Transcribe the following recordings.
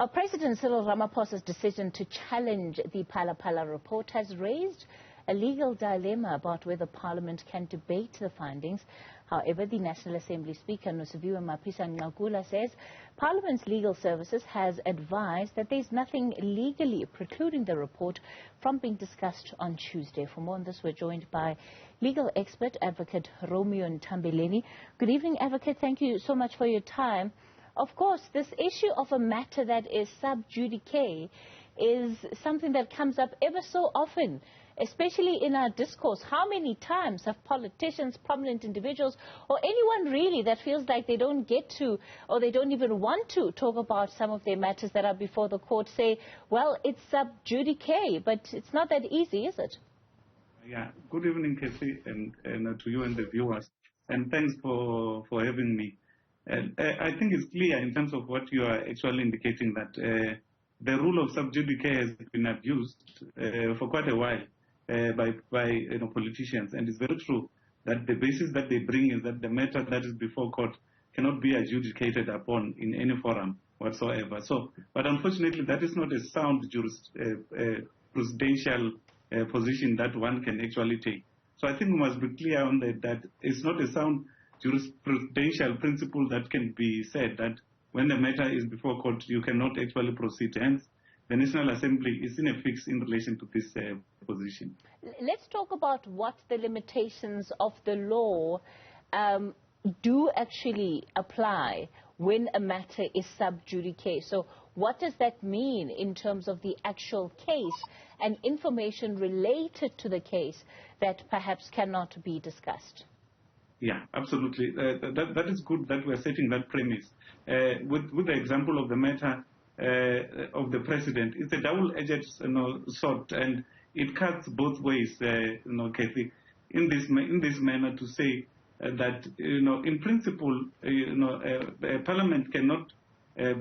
President Cyril Ramaphosa's decision to challenge the Phala Phala report has raised a legal dilemma about whether Parliament can debate the findings. However, the National Assembly Speaker, Nqagula, says Parliament's legal services has advised that there is nothing legally precluding the report from being discussed on Tuesday. For more on this, we're joined by legal expert, Advocate Romeo Nthambeleni. Good evening, Advocate. Thank you so much for your time. Of course, this issue of a matter that is sub-judice is something that comes up ever so often, especially in our discourse. How many times have politicians, prominent individuals, or anyone really that feels like they don't get to, or they don't even want to talk about some of their matters that are before the court, say, well, it's sub-judice, but it's not that easy, is it? Yeah. Good evening, Casey, and to you and the viewers. And thanks for having me. I think it's clear in terms of what you are actually indicating that the rule of sub-judice has been abused for quite a while by politicians, and it's very true that the basis that they bring is that the matter that is before court cannot be adjudicated upon in any forum whatsoever. So, but unfortunately, that is not a sound jurisprudential position that one can actually take. So I think we must be clear on that it's not a sound jurisprudential principle that can be said that when the matter is before court, you cannot actually proceed. Hence, the National Assembly is in a fix in relation to this position. Let's talk about what the limitations of the law do actually apply when a matter is sub-judice. So what does that mean in terms of the actual case and information related to the case that perhaps cannot be discussed? Yeah, absolutely. That is good that we're setting that premise. With the example of the matter of the president, it's a double-edged sword, and it cuts both ways, Kathy, in this manner to say that, in principle, Parliament cannot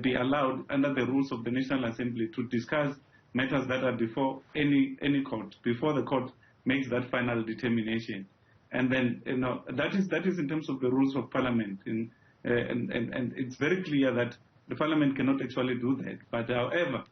be allowed under the rules of the National Assembly to discuss matters that are before any court, before the court makes that final determination. And then, that is in terms of the rules of Parliament, and it's very clear that the Parliament cannot actually do that. But however,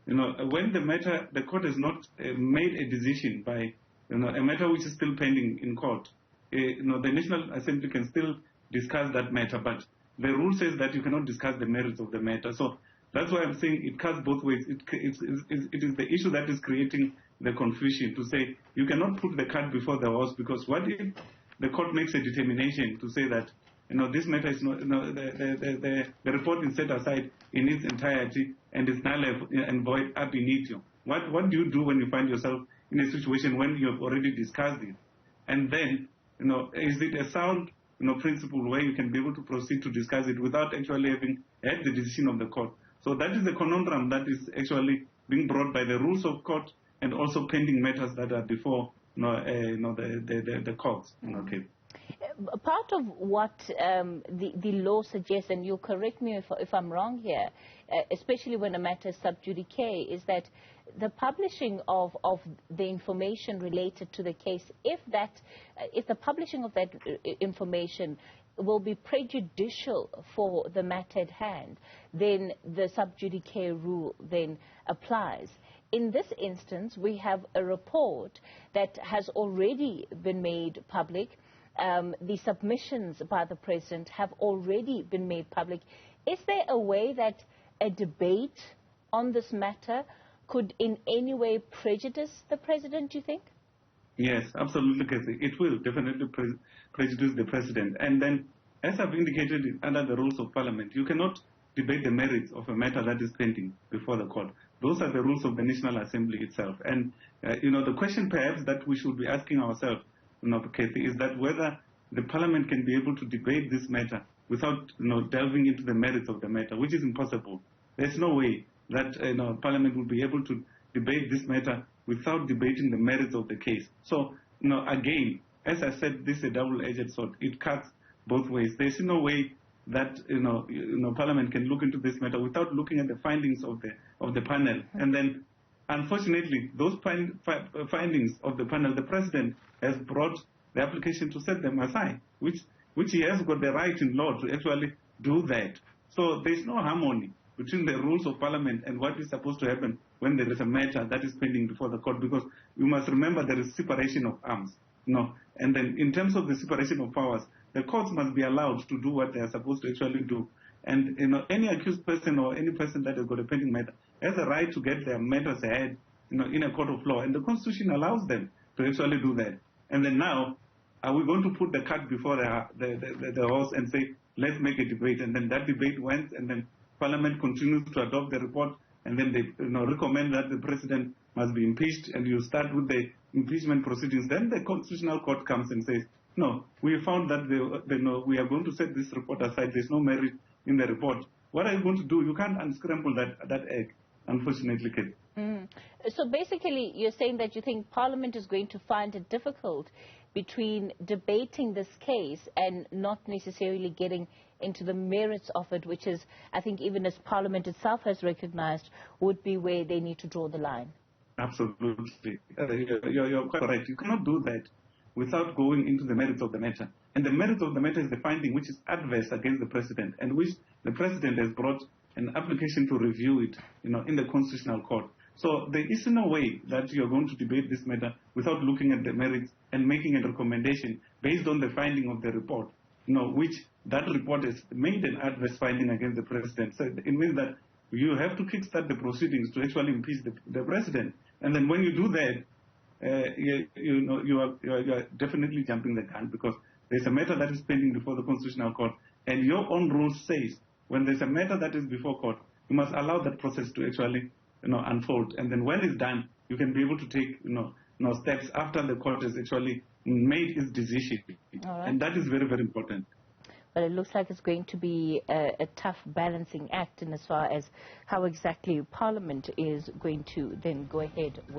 when the court has not made a decision by, a matter which is still pending in court, the National Assembly can still discuss that matter, but the rule says that you cannot discuss the merits of the matter. So that's why I'm saying it cuts both ways. It is the issue that is creating the confusion to say you cannot put the cart before the horse, because what if the court makes a determination to say that this matter is not, the report is set aside in its entirety and is null and void ab initio. What do you do when you find yourself in a situation when you have already discussed it? And then, is it a sound principle where you can be able to proceed to discuss it without actually having had the decision of the court? So that is the conundrum that is actually being brought by the rules of court and also pending matters that are before the courts. Okay. Part of what the law suggests, and you'll correct me if I'm wrong here, especially when a matter is sub-judice, is that the publishing of the information related to the case, if the publishing of that information will be prejudicial for the matter at hand, then the sub-judice rule then applies. In this instance, we have a report that has already been made public. The submissions by the President have already been made public. Is there a way that a debate on this matter could in any way prejudice the President, do you think? Yes, absolutely, Kathy. It will definitely prejudice the President. And then, as I've indicated under the rules of Parliament, you cannot debate the merits of a matter that is pending before the court. Those are the rules of the National Assembly itself. And, the question perhaps that we should be asking ourselves, Kathy, is that whether the Parliament can be able to debate this matter without, delving into the merits of the matter, which is impossible. There's no way that, Parliament will be able to debate this matter without debating the merits of the case. So, again, as I said, this is a double-edged sword. It cuts both ways. There's no way that Parliament can look into this matter without looking at the findings of the panel. And then, unfortunately, those findings of the panel, the President has brought the application to set them aside, which he has got the right in law to actually do that. So there's no harmony between the rules of Parliament and what is supposed to happen when there is a matter that is pending before the court, because you must remember there is separation of arms. And then in terms of the separation of powers, the courts must be allowed to do what they are supposed to actually do. And any accused person or any person that has got a pending matter has a right to get their matters ahead in a court of law, and the Constitution allows them to actually do that. And then now, are we going to put the cart before the horse and say, let's make a debate, and then that debate went, and then Parliament continues to adopt the report, and then they recommend that the President must be impeached, and you start with the impeachment proceedings. Then the Constitutional Court comes and says, no, we found that we are going to set this report aside. There's no merit in the report. What are you going to do? You can't unscramble that egg, unfortunately, Kate. So basically, you're saying that you think Parliament is going to find it difficult between debating this case and not necessarily getting into the merits of it, which is, I think, even as Parliament itself has recognized, would be where they need to draw the line. Absolutely. You're quite correct. You cannot do that without going into the merits of the matter. And the merits of the matter is the finding which is adverse against the President, and which the President has brought an application to review it, in the Constitutional Court. So there is no way that you're going to debate this matter without looking at the merits and making a recommendation based on the finding of the report, which that report has made an adverse finding against the President. So it means that you have to kickstart the proceedings to actually impeach the President. And then when you do that, you are definitely jumping the gun, because there's a matter that is pending before the Constitutional Court, and your own rule says when there's a matter that is before court, you must allow that process to actually unfold. And then when it's done, you can be able to take steps after the court has actually made its decision. Right. And that is very, very important. Well, it looks like it's going to be a tough balancing act in as far as how exactly Parliament is going to then go ahead with